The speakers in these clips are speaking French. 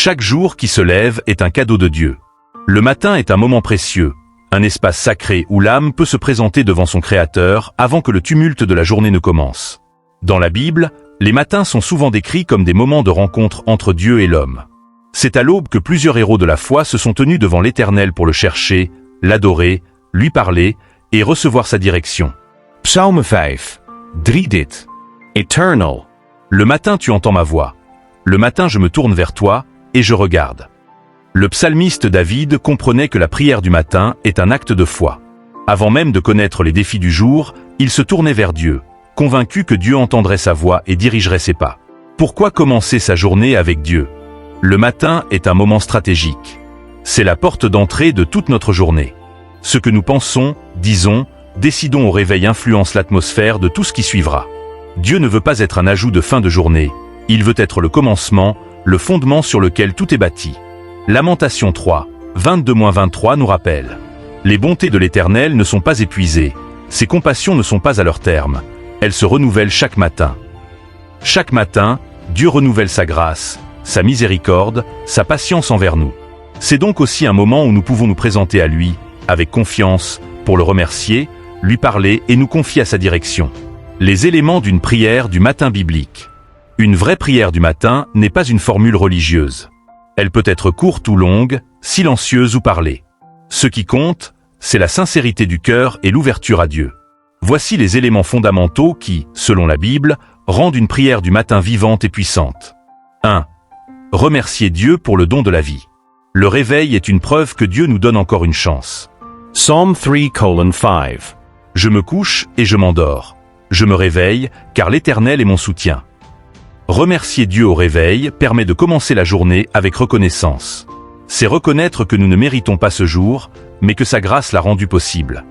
Chaque jour qui se lève est un cadeau de Dieu. Le matin est un moment précieux, un espace sacré où l'âme peut se présenter devant son Créateur avant que le tumulte de la journée ne commence. Dans la Bible, les matins sont souvent décrits comme des moments de rencontre entre Dieu et l'homme. C'est à l'aube que plusieurs héros de la foi se sont tenus devant l'Éternel pour le chercher, l'adorer, lui parler et recevoir sa direction. Psalm 5. 3 dit. Eternal. Le matin tu entends ma voix. Le matin je me tourne vers toi, et je regarde. Le psalmiste David comprenait que la prière du matin est un acte de foi. Avant même de connaître les défis du jour, il se tournait vers Dieu, convaincu que Dieu entendrait sa voix et dirigerait ses pas. Pourquoi commencer sa journée avec Dieu? Le matin est un moment stratégique. C'est la porte d'entrée de toute notre journée. Ce que nous pensons, disons, décidons au réveil influence l'atmosphère de tout ce qui suivra. Dieu ne veut pas être un ajout de fin de journée, il veut être le commencement, le fondement sur lequel tout est bâti. Lamentation 3, 22-23 nous rappelle. Les bontés de l'Éternel ne sont pas épuisées, ses compassions ne sont pas à leur terme, elles se renouvellent chaque matin. Chaque matin, Dieu renouvelle sa grâce, sa miséricorde, sa patience envers nous. C'est donc aussi un moment où nous pouvons nous présenter à lui, avec confiance, pour le remercier, lui parler et nous confier à sa direction. Les éléments d'une prière du matin biblique. Une vraie prière du matin n'est pas une formule religieuse. Elle peut être courte ou longue, silencieuse ou parlée. Ce qui compte, c'est la sincérité du cœur et l'ouverture à Dieu. Voici les éléments fondamentaux qui, selon la Bible, rendent une prière du matin vivante et puissante. 1. Remercier Dieu pour le don de la vie. Le réveil est une preuve que Dieu nous donne encore une chance. Psalm 3:5. Je me couche et je m'endors. Je me réveille, car l'Éternel est mon soutien. Remercier Dieu au réveil permet de commencer la journée avec reconnaissance. C'est reconnaître que nous ne méritons pas ce jour, mais que sa grâce l'a rendu possible.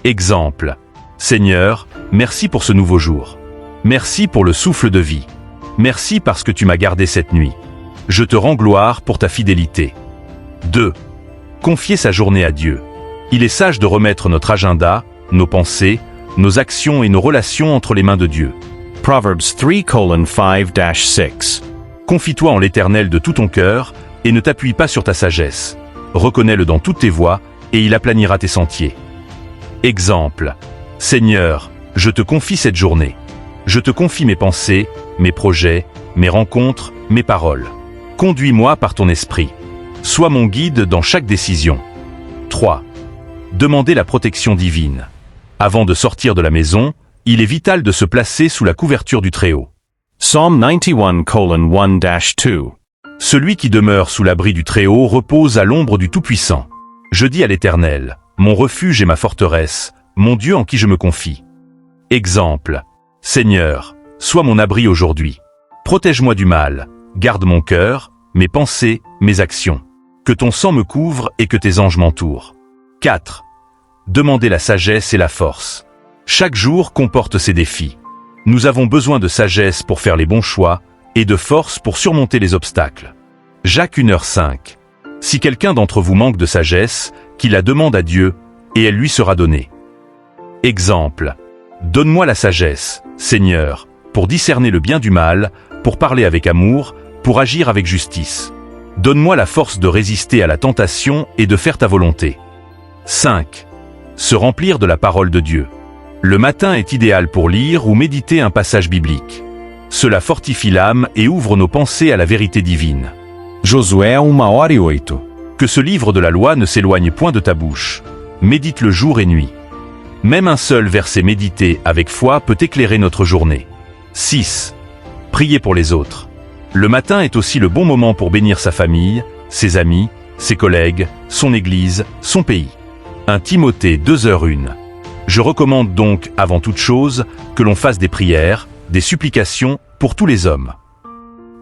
Exemple. Seigneur, merci pour ce nouveau jour. Merci pour le souffle de vie. Merci parce que tu m'as gardé cette nuit. Je te rends gloire pour ta fidélité. 2. Confier sa journée à Dieu. Il est sage de remettre notre agenda, nos pensées, nos actions et nos relations entre les mains de Dieu. Proverbs 3:5-6. Confie-toi en l'Éternel de tout ton cœur et ne t'appuie pas sur ta sagesse. Reconnais-le dans toutes tes voies et il aplanira tes sentiers. Exemple. Seigneur, je te confie cette journée. Je te confie mes pensées, mes projets, mes rencontres, mes paroles. Conduis-moi par ton esprit. Sois mon guide dans chaque décision. 3. Demander la protection divine. Avant de sortir de la maison, il est vital de se placer sous la couverture du Très-Haut. Psalm 91:1-2. Celui qui demeure sous l'abri du Très-Haut repose à l'ombre du Tout-Puissant. Je dis à l'Éternel, mon refuge et ma forteresse, mon Dieu en qui je me confie. Exemple. Seigneur, sois mon abri aujourd'hui. Protège-moi du mal, garde mon cœur, mes pensées, mes actions. Que ton sang me couvre et que tes anges m'entourent. 4. Demander la sagesse et la force. Chaque jour comporte ses défis. Nous avons besoin de sagesse pour faire les bons choix et de force pour surmonter les obstacles. Jacques 1h5. Si quelqu'un d'entre vous manque de sagesse, qu'il la demande à Dieu, et elle lui sera donnée. Exemple. Donne-moi la sagesse, Seigneur, pour discerner le bien du mal, pour parler avec amour, pour agir avec justice. Donne-moi la force de résister à la tentation et de faire ta volonté. 5. Se remplir de la parole de Dieu. Le matin est idéal pour lire ou méditer un passage biblique. Cela fortifie l'âme et ouvre nos pensées à la vérité divine. Josué 1h08. Que ce livre de la loi ne s'éloigne point de ta bouche. Médite-le jour et nuit. Même un seul verset médité avec foi peut éclairer notre journée. 6. Prier pour les autres. Le matin est aussi le bon moment pour bénir sa famille, ses amis, ses collègues, son église, son pays. 1 Timothée 2h01. Je recommande donc, avant toute chose, que l'on fasse des prières, des supplications pour tous les hommes.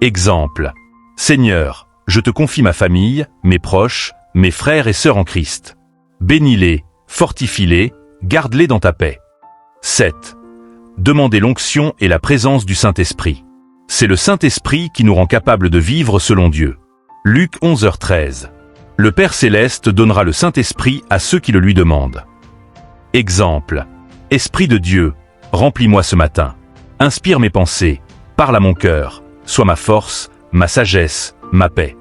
Exemple. Seigneur, je te confie ma famille, mes proches, mes frères et sœurs en Christ. Bénis-les, fortifie-les, garde-les dans ta paix. 7. Demander l'onction et la présence du Saint-Esprit. C'est le Saint-Esprit qui nous rend capables de vivre selon Dieu. Luc 11h13. Le Père Céleste donnera le Saint-Esprit à ceux qui le lui demandent. Exemple. Esprit de Dieu, remplis-moi ce matin. Inspire mes pensées, parle à mon cœur, sois ma force, ma sagesse, ma paix.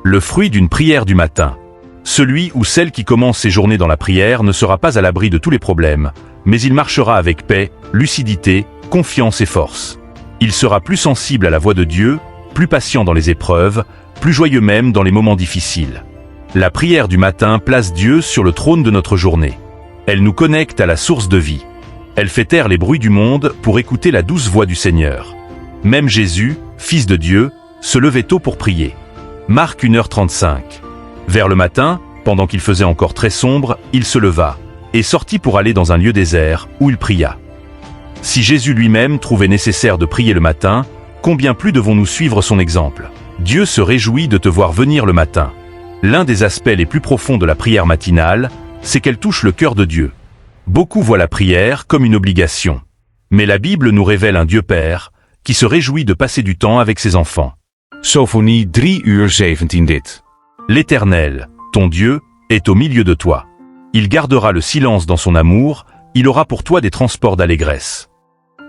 Le fruit d'une prière du matin. Celui ou celle qui commence ses journées dans la prière ne sera pas à l'abri de tous les problèmes, mais il marchera avec paix, lucidité, confiance et force. Il sera plus sensible à la voix de Dieu, plus patient dans les épreuves, plus joyeux même dans les moments difficiles. La prière du matin place Dieu sur le trône de notre journée. Elle nous connecte à la source de vie. Elle fait taire les bruits du monde pour écouter la douce voix du Seigneur. Même Jésus, Fils de Dieu, se levait tôt pour prier. Marc 1h35. Vers le matin, pendant qu'il faisait encore très sombre, il se leva et sortit pour aller dans un lieu désert où il pria. Si Jésus lui-même trouvait nécessaire de prier le matin, combien plus devons-nous suivre son exemple? Dieu se réjouit de te voir venir le matin. L'un des aspects les plus profonds de la prière matinale, c'est qu'elle touche le cœur de Dieu. Beaucoup voient la prière comme une obligation. Mais la Bible nous révèle un Dieu Père qui se réjouit de passer du temps avec ses enfants. Sophonie 3:17 dit. L'Éternel, ton Dieu, est au milieu de toi. Il gardera le silence dans son amour, il aura pour toi des transports d'allégresse.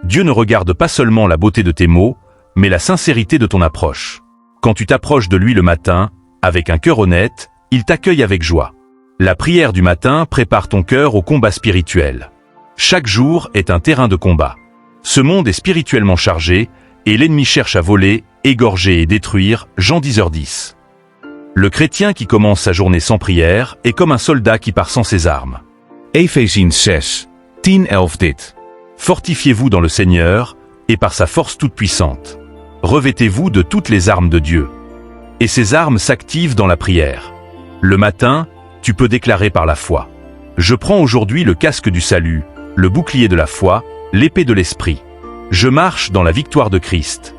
Dieu ne regarde pas seulement la beauté de tes mots, mais la sincérité de ton approche. Quand tu t'approches de lui le matin, avec un cœur honnête, il t'accueille avec joie. La prière du matin prépare ton cœur au combat spirituel. Chaque jour est un terrain de combat. Ce monde est spirituellement chargé, et l'ennemi cherche à voler, égorger et détruire, Jean 10h10. Le chrétien qui commence sa journée sans prière est comme un soldat qui part sans ses armes. Efesiën 6:10-11 dit. Fortifiez-vous dans le Seigneur, et par sa force toute puissante. Revêtez-vous de toutes les armes de Dieu. Et ces armes s'activent dans la prière. Le matin, tu peux déclarer par la foi. Je prends aujourd'hui le casque du salut, le bouclier de la foi, l'épée de l'esprit. Je marche dans la victoire de Christ.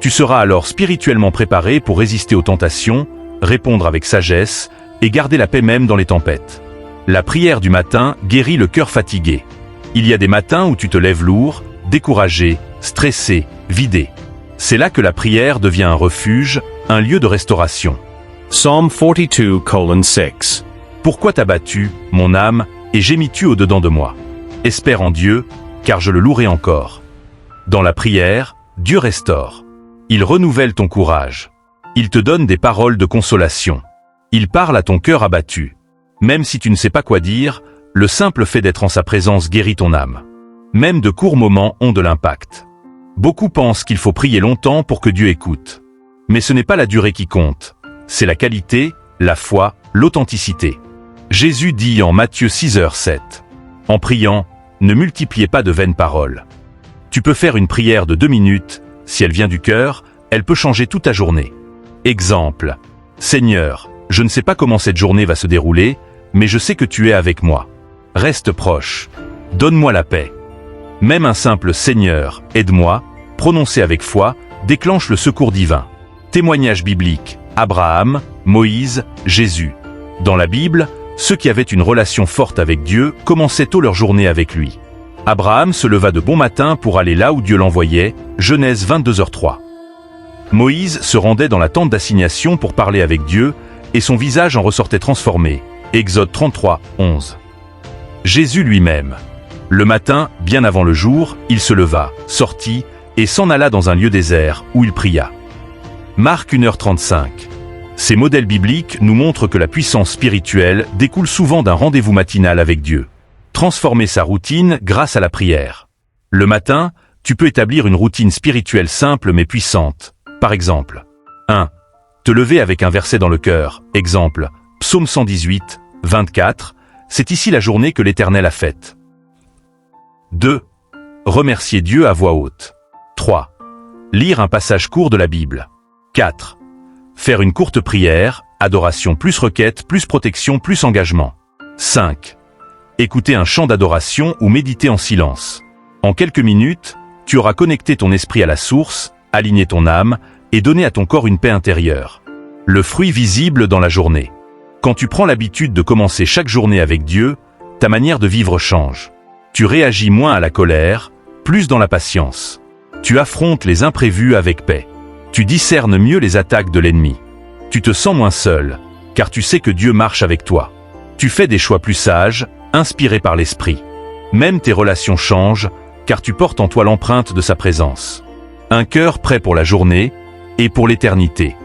Tu seras alors spirituellement préparé pour résister aux tentations, répondre avec sagesse et garder la paix même dans les tempêtes. La prière du matin guérit le cœur fatigué. Il y a des matins où tu te lèves lourd, découragé, stressé, vidé. C'est là que la prière devient un refuge, un lieu de restauration. Psalm 42:6. Pourquoi t'as battu, mon âme, et gémis-tu au-dedans de moi? Espère en Dieu, car je le louerai encore. Dans la prière, Dieu restaure. Il renouvelle ton courage. Il te donne des paroles de consolation. Il parle à ton cœur abattu. Même si tu ne sais pas quoi dire, le simple fait d'être en sa présence guérit ton âme. Même de courts moments ont de l'impact. Beaucoup pensent qu'il faut prier longtemps pour que Dieu écoute. Mais ce n'est pas la durée qui compte. C'est la qualité, la foi, l'authenticité. Jésus dit en Matthieu 6h7. En priant, ne multipliez pas de vaines paroles. Tu peux faire une prière de 2 minutes, si elle vient du cœur, elle peut changer toute ta journée. Exemple. Seigneur, je ne sais pas comment cette journée va se dérouler, mais je sais que tu es avec moi. Reste proche. Donne-moi la paix. Même un simple Seigneur, aide-moi, prononcé avec foi, déclenche le secours divin. Témoignage biblique. Abraham, Moïse, Jésus. Dans la Bible, ceux qui avaient une relation forte avec Dieu commençaient tôt leur journée avec lui. Abraham se leva de bon matin pour aller là où Dieu l'envoyait, Genèse 22h03. Moïse se rendait dans la tente d'assignation pour parler avec Dieu, et son visage en ressortait transformé, Exode 33:11. Jésus lui-même. Le matin, bien avant le jour, il se leva, sortit, et s'en alla dans un lieu désert, où il pria. Marc 1h35. Ces modèles bibliques nous montrent que la puissance spirituelle découle souvent d'un rendez-vous matinal avec Dieu. Transformer sa routine grâce à la prière. Le matin, tu peux établir une routine spirituelle simple mais puissante. Par exemple, 1. Te lever avec un verset dans le cœur. Exemple, Psaume 118, 24. C'est ici la journée que l'Éternel a faite. 2. Remercier Dieu à voix haute. 3. Lire un passage court de la Bible. 4. Faire une courte prière, adoration plus requête, plus protection, plus engagement. 5. Écouter un chant d'adoration ou méditer en silence. En quelques minutes, tu auras connecté ton esprit à la source, aligné ton âme et donné à ton corps une paix intérieure. Le fruit visible dans la journée. Quand tu prends l'habitude de commencer chaque journée avec Dieu, ta manière de vivre change. Tu réagis moins à la colère, plus dans la patience. Tu affrontes les imprévus avec paix. Tu discernes mieux les attaques de l'ennemi. Tu te sens moins seul, car tu sais que Dieu marche avec toi. Tu fais des choix plus sages, inspirés par l'esprit. Même tes relations changent, car tu portes en toi l'empreinte de sa présence. Un cœur prêt pour la journée et pour l'éternité.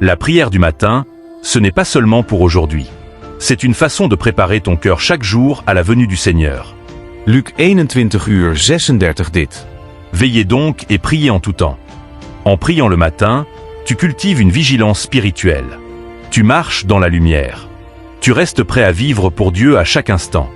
La prière du matin Ce n'est pas seulement pour aujourd'hui. C'est une façon de préparer ton cœur chaque jour à la venue du Seigneur. Luc 21:36 dit. Veillez donc et priez en tout temps. En priant le matin, tu cultives une vigilance spirituelle. Tu marches dans la lumière. Tu restes prêt à vivre pour Dieu à chaque instant.